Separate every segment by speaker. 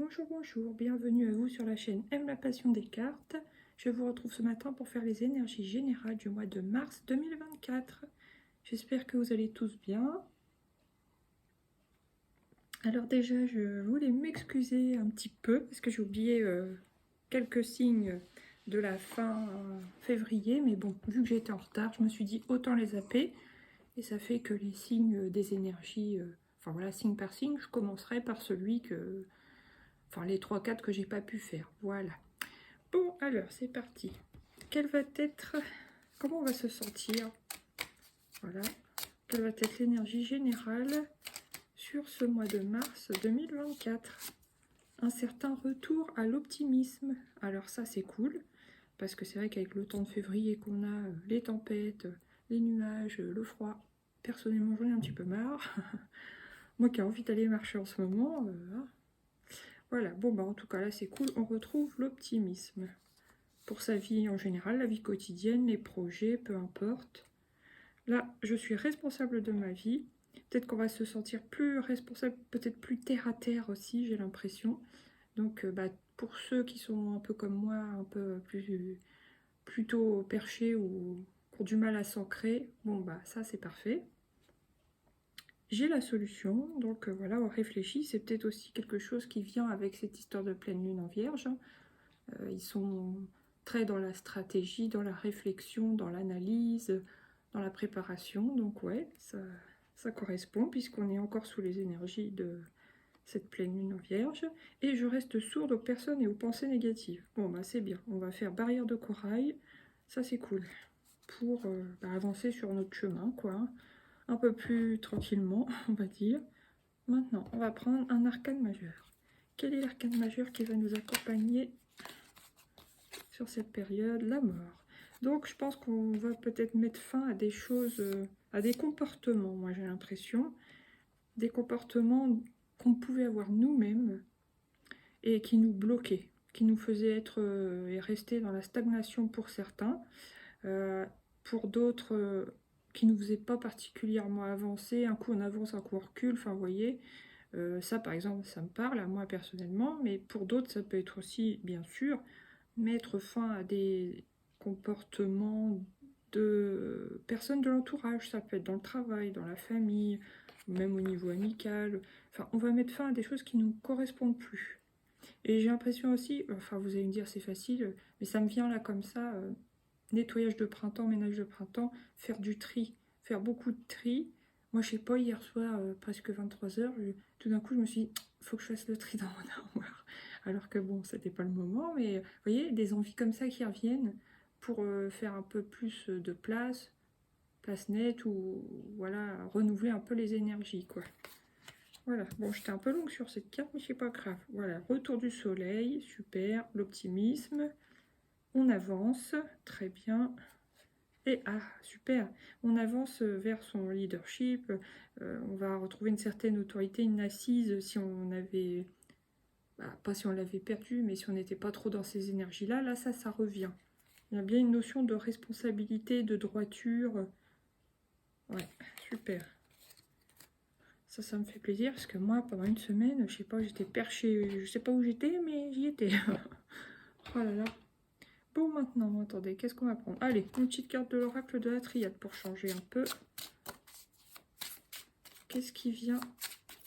Speaker 1: Bonjour, bonjour, bienvenue à vous sur la chaîne Aime la passion des cartes. Je vous retrouve ce matin pour faire les énergies générales du mois de mars 2024. J'espère que vous allez tous bien. Alors déjà, je voulais m'excuser un petit peu parce que j'ai oublié quelques signes de la fin février. Mais bon, vu que j'étais en retard, je me suis dit autant les zapper. Et ça fait que les signes des énergies, enfin voilà, signe par signe, je commencerai par celui que... Enfin, les 3-4 que j'ai pas pu faire, voilà. Bon, alors, c'est parti. Quelle va être... Comment on va se sentir? Voilà. Quelle va être l'énergie générale sur ce mois de mars 2024? Un certain retour à l'optimisme. Alors ça, c'est cool, parce que c'est vrai qu'avec le temps de février qu'on a, les tempêtes, les nuages, le froid, personnellement, j'en ai un petit peu marre. Moi qui ai envie d'aller marcher en ce moment... Voilà, bon bah en tout cas là c'est cool, on retrouve l'optimisme. Pour sa vie en général, la vie quotidienne, les projets, peu importe. Là, je suis responsable de ma vie. Peut-être qu'on va se sentir plus responsable, peut-être plus terre à terre aussi, j'ai l'impression. Donc bah, pour ceux qui sont un peu comme moi, un peu plus plutôt perchés ou qui ont du mal à s'ancrer, bon bah ça c'est parfait. J'ai la solution, donc voilà, on réfléchit. C'est peut-être aussi quelque chose qui vient avec cette histoire de pleine lune en vierge. Ils sont très dans la stratégie, dans la réflexion, dans l'analyse, dans la préparation. Donc ouais, ça correspond puisqu'on est encore sous les énergies de cette pleine lune en vierge. Et je reste sourde aux personnes et aux pensées négatives. Bon bah c'est bien, on va faire barrière de corail, ça c'est cool. Pour avancer sur notre chemin, quoi. Un peu plus tranquillement, on va dire. Maintenant, on va prendre un arcane majeur. Quel est l'arcane majeur qui va nous accompagner sur cette période? La mort. Donc, je pense qu'on va peut-être mettre fin à des choses, à des comportements, moi j'ai l'impression. Des comportements qu'on pouvait avoir nous-mêmes et qui nous bloquaient, qui nous faisaient être et rester dans la stagnation pour certains. Pour d'autres... qui ne nous faisaient pas particulièrement avancer, un coup on avance, un coup on recule, enfin vous voyez, ça par exemple ça me parle à moi personnellement, mais pour d'autres ça peut être aussi bien sûr mettre fin à des comportements de personnes de l'entourage, ça peut être dans le travail, dans la famille, même au niveau amical, enfin on va mettre fin à des choses qui ne nous correspondent plus. Et j'ai l'impression aussi, enfin vous allez me dire c'est facile, mais ça me vient là comme ça, nettoyage de printemps, ménage de printemps, faire du tri, faire beaucoup de tri. Moi, je sais pas, hier soir, presque 23h, tout d'un coup, je me suis dit, faut que je fasse le tri dans mon armoire. Alors que bon, c'était pas le moment, mais vous voyez, des envies comme ça qui reviennent pour faire un peu plus de place, place nette, ou voilà, renouveler un peu les énergies, quoi. Voilà, bon, j'étais un peu longue sur cette carte, mais c'est pas grave. Voilà, retour du soleil, super, l'optimisme. On avance, très bien. Et ah, super, on avance vers son leadership, on va retrouver une certaine autorité, une assise si on avait, pas si on l'avait perdu, mais si on n'était pas trop dans ces énergies-là, là ça revient. Il y a bien une notion de responsabilité, de droiture. Ouais, super. Ça me fait plaisir parce que moi, pendant une semaine, je sais pas, j'étais perchée, je sais pas où j'étais, mais j'y étais. Oh là là. Bon, maintenant, attendez, qu'est-ce qu'on va prendre? Allez, une petite carte de l'oracle de la triade pour changer un peu. Qu'est-ce qui vient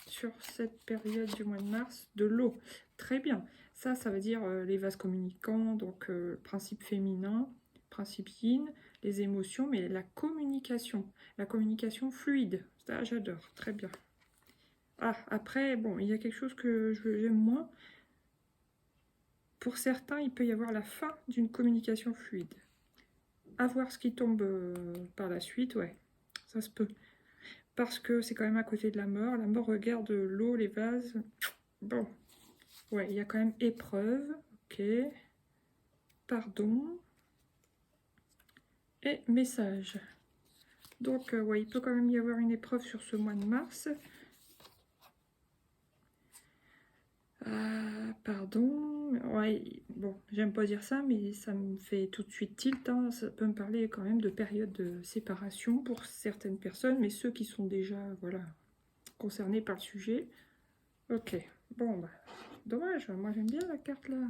Speaker 1: sur cette période du mois de mars? De l'eau. Très bien. Ça veut dire les vases communicants, donc principe féminin, principe yin, les émotions, mais la communication fluide. Ça, j'adore. Très bien. Ah, après, bon, il y a quelque chose que j'aime moins. Pour certains, il peut y avoir la fin d'une communication fluide. À voir ce qui tombe par la suite, ouais, ça se peut. Parce que c'est quand même à côté de la mort. La mort regarde l'eau, les vases. Bon, ouais, il y a quand même épreuve. Ok. Pardon. Et message. Donc, ouais, il peut quand même y avoir une épreuve sur ce mois de mars. Pardon. Ouais, bon, j'aime pas dire ça, mais ça me fait tout de suite tilt. Hein. Ça peut me parler quand même de période de séparation pour certaines personnes, mais ceux qui sont déjà, voilà, concernés par le sujet. Ok, bon, bah, Dommage, moi j'aime bien la carte là.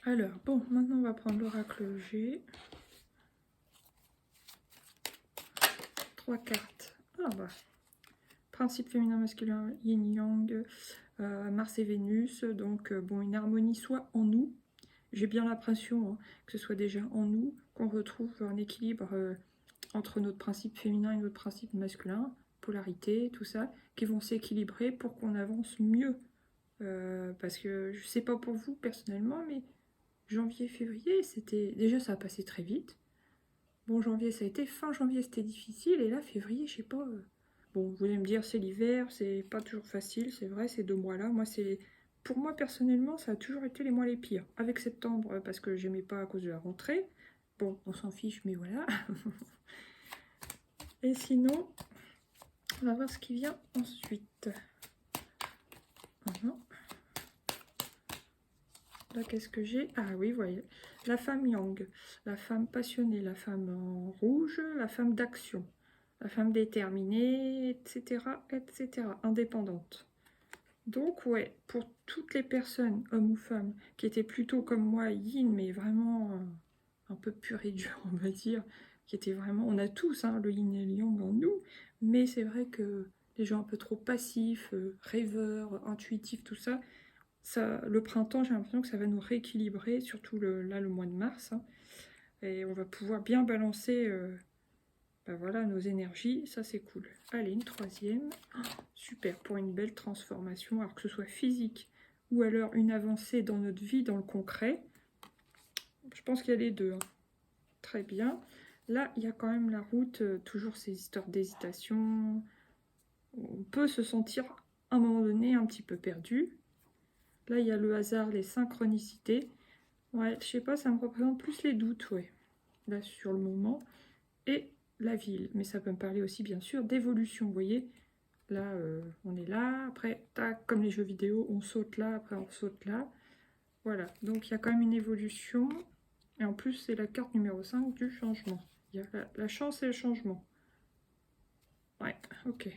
Speaker 1: Alors, bon, maintenant on va prendre l'oracle G. 3 cartes. Ah bah, principe féminin, masculin, yin-yang, Mars et Vénus. Donc, bon, une harmonie soit en nous. J'ai bien l'impression que ce soit déjà en nous, qu'on retrouve un équilibre entre notre principe féminin et notre principe masculin, polarité, tout ça, qui vont s'équilibrer pour qu'on avance mieux. Parce que je sais pas pour vous personnellement, mais janvier, février, c'était déjà ça a passé très vite. Bon, janvier ça a été, fin janvier c'était difficile, et là février, je sais pas. Bon, vous allez me dire c'est l'hiver, c'est pas toujours facile, c'est vrai, ces 2 mois-là. Moi, pour moi personnellement, ça a toujours été les mois les pires. Avec septembre, parce que j'aimais pas à cause de la rentrée. Bon, on s'en fiche, mais voilà. Et sinon, on va voir ce qui vient ensuite. Voilà. Là, qu'est-ce que j'ai? Ah oui, voyez. La femme yang, la femme passionnée, la femme en rouge, la femme d'action, la femme déterminée, etc., etc., indépendante. Donc, ouais, pour toutes les personnes, hommes ou femmes, qui étaient plutôt comme moi, yin, mais vraiment un peu pur et dur, on va dire, qui étaient vraiment... On a tous le yin et le yang en nous, mais c'est vrai que les gens un peu trop passifs, rêveurs, intuitifs, tout ça, le printemps, j'ai l'impression que ça va nous rééquilibrer, surtout là, le mois de mars. Et on va pouvoir bien balancer ben voilà, nos énergies. Ça, c'est cool. Allez, une troisième. Oh, super, pour une belle transformation, alors que ce soit physique ou alors une avancée dans notre vie, dans le concret. Je pense qu'il y a les deux. Très bien. Là, il y a quand même la route, toujours ces histoires d'hésitation. On peut se sentir, à un moment donné, un petit peu perdu. Là, il y a le hasard, les synchronicités. Ouais, je sais pas, ça me représente plus les doutes, ouais. Là, sur le moment. Et la ville. Mais ça peut me parler aussi, bien sûr, d'évolution. Vous voyez, là, on est là. Après, tac, comme les jeux vidéo, on saute là. Après, on saute là. Voilà. Donc, il y a quand même une évolution. Et en plus, c'est la carte numéro 5 du changement. Il y a la chance et le changement. Ouais, ok.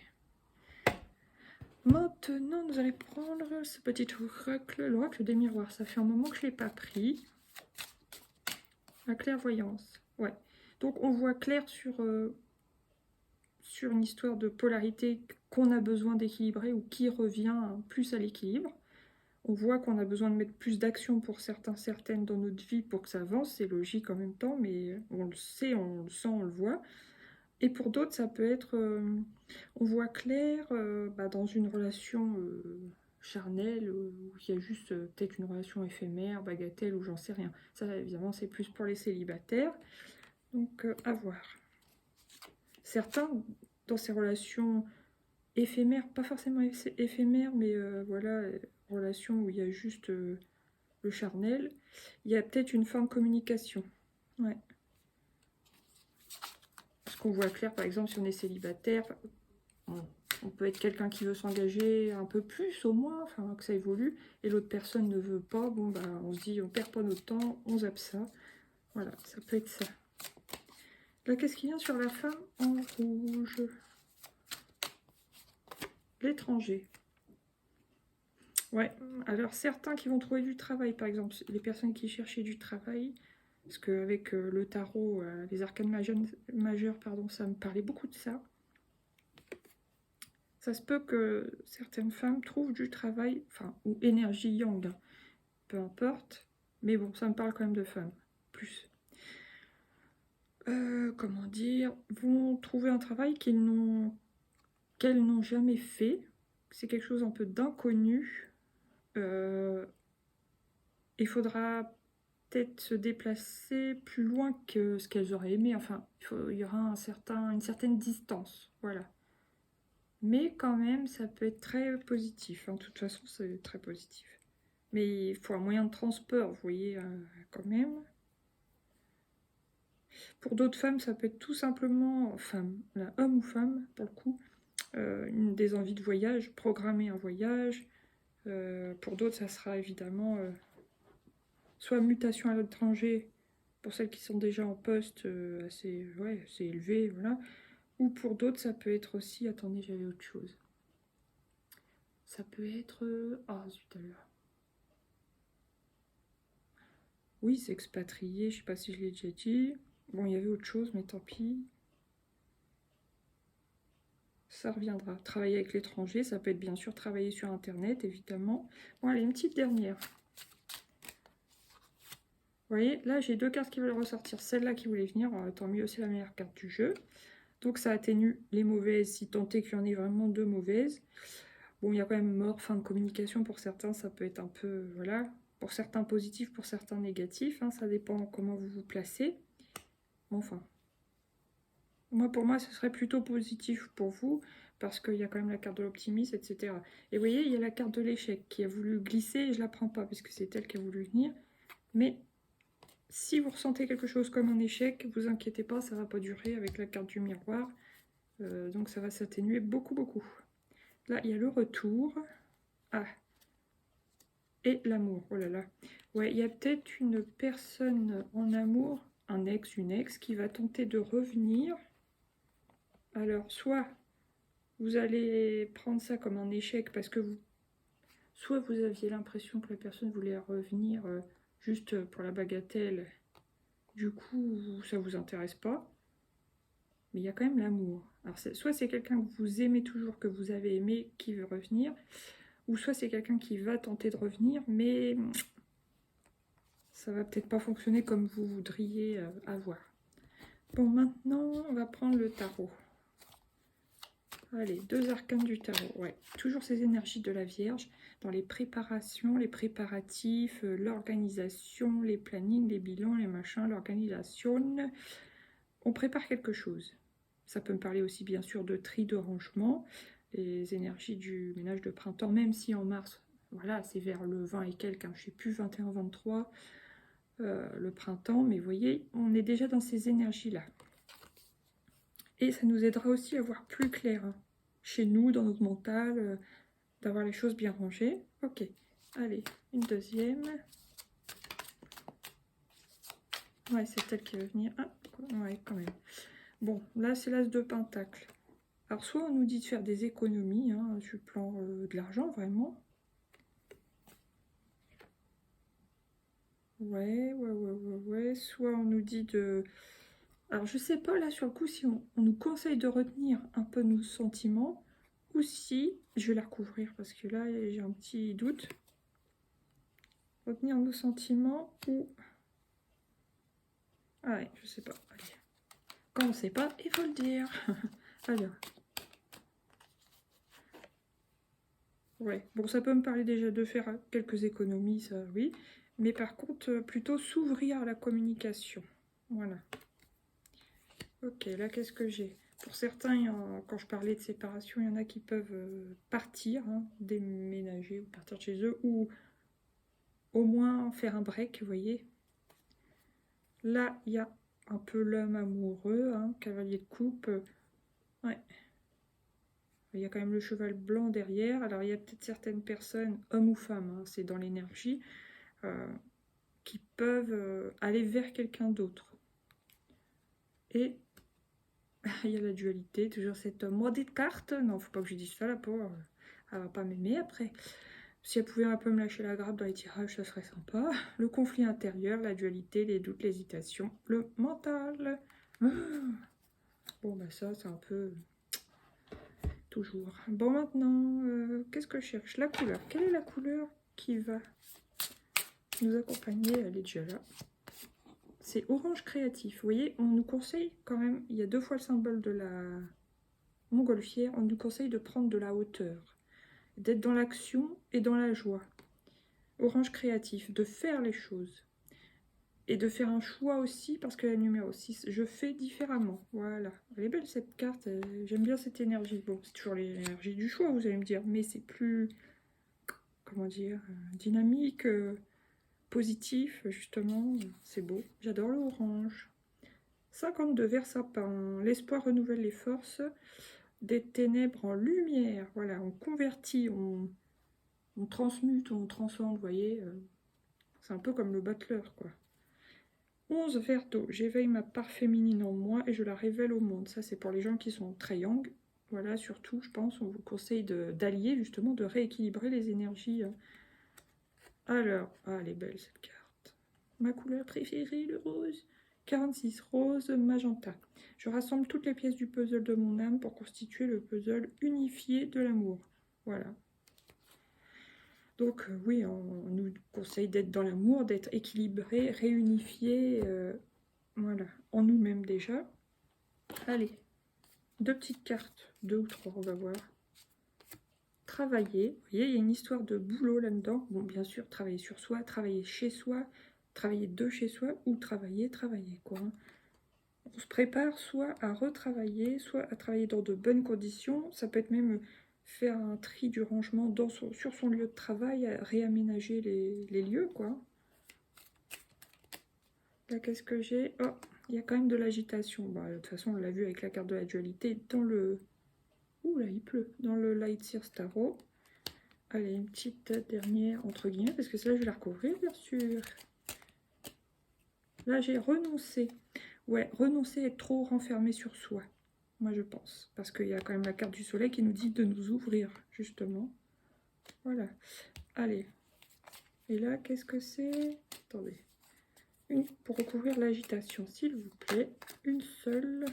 Speaker 1: Maintenant, nous allons prendre ce petit oracle, l'oracle des miroirs. Ça fait un moment que je ne l'ai pas pris. La clairvoyance, ouais. Donc, on voit clair sur une histoire de polarité qu'on a besoin d'équilibrer ou qui revient plus à l'équilibre. On voit qu'on a besoin de mettre plus d'action pour certaines dans notre vie pour que ça avance. C'est logique en même temps, mais on le sait, on le sent, on le voit. Et pour d'autres, ça peut être, on voit clair dans une relation charnelle, où il y a juste peut-être une relation éphémère, bagatelle, ou j'en sais rien. Ça, évidemment, c'est plus pour les célibataires. Donc, à voir. Certains, dans ces relations éphémères, pas forcément éphémères, mais voilà, relations où il y a juste le charnel, il y a peut-être une forme de communication. Ouais. Parce qu'on voit clair, par exemple, si on est célibataire, on peut être quelqu'un qui veut s'engager un peu plus, au moins, enfin, que ça évolue, et l'autre personne ne veut pas, bon, bah, on se dit, on perd pas notre temps, on zappe ça. Voilà, ça peut être ça. Là, qu'est-ce qui vient sur la femme en rouge? L'étranger. Ouais, alors certains qui vont trouver du travail, par exemple, les personnes qui cherchaient du travail, parce qu'avec le tarot, les arcanes majeures, pardon, ça me parlait beaucoup de ça. Ça se peut que certaines femmes trouvent du travail, enfin, ou énergie yang, peu importe, mais bon, ça me parle quand même de femmes, plus. Comment dire, vont trouver un travail qu'elles n'ont jamais fait. C'est quelque chose un peu d'inconnu. Il faudra peut-être se déplacer plus loin que ce qu'elles auraient aimé. Enfin, il y aura une certaine distance, voilà. Mais quand même, ça peut être très positif. De toute façon, c'est très positif. Mais il faut un moyen de transport, vous voyez, quand même. Pour d'autres femmes, ça peut être tout simplement, homme ou femme, pour le coup, des envies de voyage, programmer un voyage. Pour d'autres, ça sera évidemment soit mutation à l'étranger, pour celles qui sont déjà en poste assez élevé, voilà. Ou pour d'autres, ça peut être aussi... Attendez, j'avais autre chose. Ça peut être... Ah, zut alors. Oui, c'est expatrié, je sais pas si je l'ai déjà dit. Bon, il y avait autre chose, mais tant pis. Ça reviendra. Travailler avec l'étranger, ça peut être bien sûr travailler sur Internet, évidemment. Bon, allez, une petite dernière. Vous voyez, là, j'ai 2 cartes qui veulent ressortir. Celle-là qui voulait venir, tant mieux, c'est la meilleure carte du jeu. Donc, ça atténue les mauvaises, si tant est qu'il y en ait vraiment 2 mauvaises. Bon, il y a quand même mort, fin de communication pour certains, ça peut être un peu, voilà. Pour certains positifs, pour certains négatifs, hein, ça dépend comment vous vous placez. Enfin, pour moi, ce serait plutôt positif pour vous, parce qu'il y a quand même la carte de l'optimisme, etc. Et vous voyez, il y a la carte de l'échec qui a voulu glisser, et je la prends pas, parce que c'est elle qui a voulu venir. Mais si vous ressentez quelque chose comme un échec, vous inquiétez pas, ça va pas durer avec la carte du miroir. Donc ça va s'atténuer beaucoup, beaucoup. Là, il y a le retour. Ah. Et l'amour, oh là là. Ouais, il y a peut-être une personne en amour, un ex, une ex, qui va tenter de revenir. Alors, soit vous allez prendre ça comme un échec parce que vous... Soit vous aviez l'impression que la personne voulait revenir juste pour la bagatelle. Du coup, ça vous intéresse pas. Mais il y a quand même l'amour. Alors, soit c'est quelqu'un que vous aimez toujours, que vous avez aimé, qui veut revenir. Ou soit c'est quelqu'un qui va tenter de revenir, mais ça va peut-être pas fonctionner comme vous voudriez avoir. Bon, maintenant, on va prendre le tarot. Allez, 2 arcanes du tarot. Ouais, toujours ces énergies de la Vierge dans les préparations, les préparatifs, l'organisation, les plannings, les bilans, les machins, l'organisation. On prépare quelque chose. Ça peut me parler aussi, bien sûr, de tri, de rangement, les énergies du ménage de printemps, même si en mars, voilà, c'est vers le 20 et quelques, hein, je ne sais plus, 21-23, le printemps, mais vous voyez, on est déjà dans ces énergies-là. Et ça nous aidera aussi à voir plus clair, hein, chez nous, dans notre mental, d'avoir les choses bien rangées. Ok, allez, une deuxième. Ouais, c'est elle qui va venir. Ah, ouais, quand même. Bon, là, c'est l'as de pentacle. Alors, soit on nous dit de faire des économies, hein, sur le plan de l'argent, vraiment. Ouais. Soit on nous dit de... Alors, je sais pas, là, sur le coup, si on nous conseille de retenir un peu nos sentiments, ou si... Je vais la recouvrir, parce que là, j'ai un petit doute. Retenir nos sentiments, ou... Ah ouais, je sais pas. Allez. Quand on sait pas, il faut le dire. Alors... Ouais, bon, ça peut me parler déjà de faire quelques économies, ça, oui. Mais par contre, plutôt s'ouvrir à la communication. Voilà. Ok, là, qu'est-ce que j'ai? Pour certains, quand je parlais de séparation, il y en a qui peuvent partir, hein, déménager ou partir de chez eux, ou au moins faire un break, vous voyez. Là, il y a un peu l'homme amoureux, hein, cavalier de coupe. Ouais. Il y a quand même le cheval blanc derrière. Alors, il y a peut-être certaines personnes, hommes ou femmes, hein, c'est dans l'énergie, qui peuvent aller vers quelqu'un d'autre. Et il y a la dualité, toujours cet homme. Moi, des cartes, non, faut pas que je dise ça, la pauvre. Elle va pas m'aimer après. Si elle pouvait un peu me lâcher la grappe dans les tirages, ça serait sympa. Le conflit intérieur, la dualité, les doutes, l'hésitation, le mental. Ah. Bon, bah ça, c'est un peu... Toujours. Bon, maintenant, qu'est-ce que je cherche? La couleur. Quelle est la couleur qui va nous accompagner? Elle est déjà là. C'est orange créatif. Vous voyez, on nous conseille quand même, il y a 2 fois le symbole de la montgolfière, on nous conseille de prendre de la hauteur, d'être dans l'action et dans la joie. Orange créatif, de faire les choses. Et de faire un choix aussi, parce que la numéro 6, je fais différemment. Voilà. Elle est belle cette carte, j'aime bien cette énergie. Bon, c'est toujours l'énergie du choix, vous allez me dire, mais c'est plus, comment dire, dynamique, positif, justement. C'est beau. J'adore l'orange. 52 vers sapin. L'espoir renouvelle les forces. Des ténèbres en lumière. Voilà, on convertit, on transmute, on transcende, vous voyez. C'est un peu comme le battleur, quoi. 11 vers d'eau. J'éveille ma part féminine en moi et je la révèle au monde. Ça, c'est pour les gens qui sont très yang. Voilà, surtout, je pense, on vous conseille d'allier, justement, de rééquilibrer les énergies. Alors, ah, elle est belle cette carte. Ma couleur préférée, le rose. 46, rose, magenta. Je rassemble toutes les pièces du puzzle de mon âme pour constituer le puzzle unifié de l'amour. Voilà. Donc oui, on nous conseille d'être dans l'amour, d'être équilibré, réunifié, voilà, en nous-mêmes déjà. Allez, 2 petites cartes, 2 ou 3, on va voir. Travailler, vous voyez, il y a une histoire de boulot là-dedans. Bon, bien sûr, travailler sur soi, travailler chez soi, travailler de chez soi ou travailler, quoi. On se prépare soit à retravailler, soit à travailler dans de bonnes conditions. Ça peut être même faire un tri du rangement sur son lieu de travail, réaménager les lieux, quoi. Là, qu'est-ce que j'ai? Oh, il y a quand même de l'agitation. Bah, de toute façon, on l'a vu avec la carte de la dualité dans le... Ouh là, il pleut. Dans le Light Seer Tarot. Allez, une petite dernière, entre guillemets, parce que celle-là, je vais la recouvrir, bien sûr. Là, j'ai renoncé. Ouais, renoncer à être trop renfermé sur soi. Moi, je pense. Parce qu'il y a quand même la carte du soleil qui nous dit de nous ouvrir, justement. Voilà. Allez. Et là, qu'est-ce que c'est? Attendez. Pour recouvrir l'agitation, s'il vous plaît. Une seule.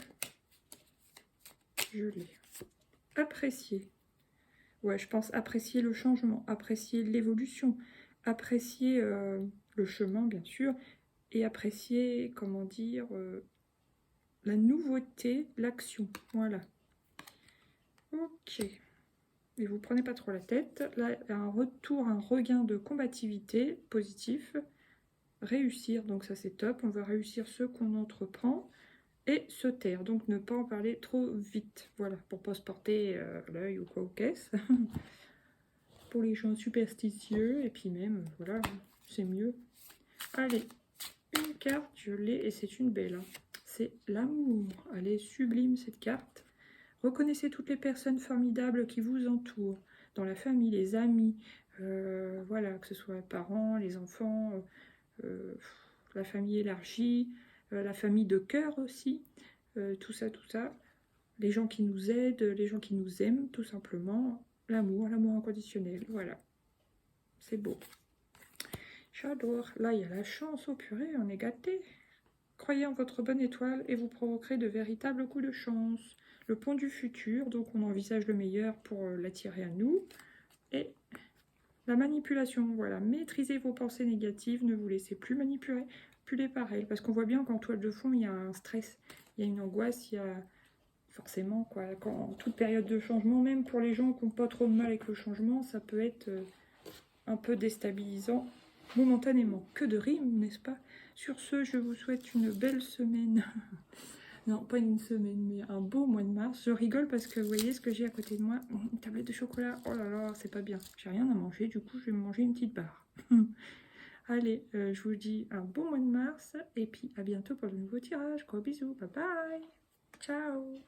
Speaker 1: Je l'ai. Apprécier. Ouais, je pense apprécier le changement, apprécier l'évolution, apprécier le chemin, bien sûr, et apprécier, comment dire, la nouveauté, l'action. Voilà. Ok. Et vous prenez pas trop la tête. Là, il y a un retour, un regain de combativité positif. Réussir, donc ça c'est top. On va réussir ce qu'on entreprend. Et se taire, donc ne pas en parler trop vite. Voilà, pour pas se porter l'œil ou quoi aux caisses. Pour les gens superstitieux, et puis même, voilà, c'est mieux. Allez, une carte, je l'ai, et c'est une belle. Hein. C'est l'amour. Elle est sublime, cette carte. Reconnaissez toutes les personnes formidables qui vous entourent, dans la famille, les amis, voilà, que ce soit les parents, les enfants, la famille élargie, la famille de cœur aussi, tout ça, les gens qui nous aident, les gens qui nous aiment, tout simplement, l'amour inconditionnel, voilà, c'est beau. J'adore. Là, il y a la chance, au purée, on est gâtés. Croyez en votre bonne étoile et vous provoquerez de véritables coups de chance. Le pont du futur, donc on envisage le meilleur pour l'attirer à nous. Et la manipulation, voilà, maîtrisez vos pensées négatives, ne vous laissez plus manipuler par elles. Parce qu'on voit bien qu'en toile de fond, il y a un stress, il y a une angoisse, il y a forcément, quoi, quand toute période de changement, même pour les gens qui n'ont pas trop de mal avec le changement, ça peut être un peu déstabilisant momentanément. Que de rimes, n'est-ce pas? Sur ce, je vous souhaite une belle semaine. Non, pas une semaine, mais un beau mois de mars. Je rigole parce que vous voyez ce que j'ai à côté de moi. Une tablette de chocolat. Oh là là, c'est pas bien. J'ai rien à manger, du coup, je vais me manger une petite barre. Allez, je vous dis un bon mois de mars. Et puis, à bientôt pour de nouveaux tirages. Gros bisous. Bye bye. Ciao.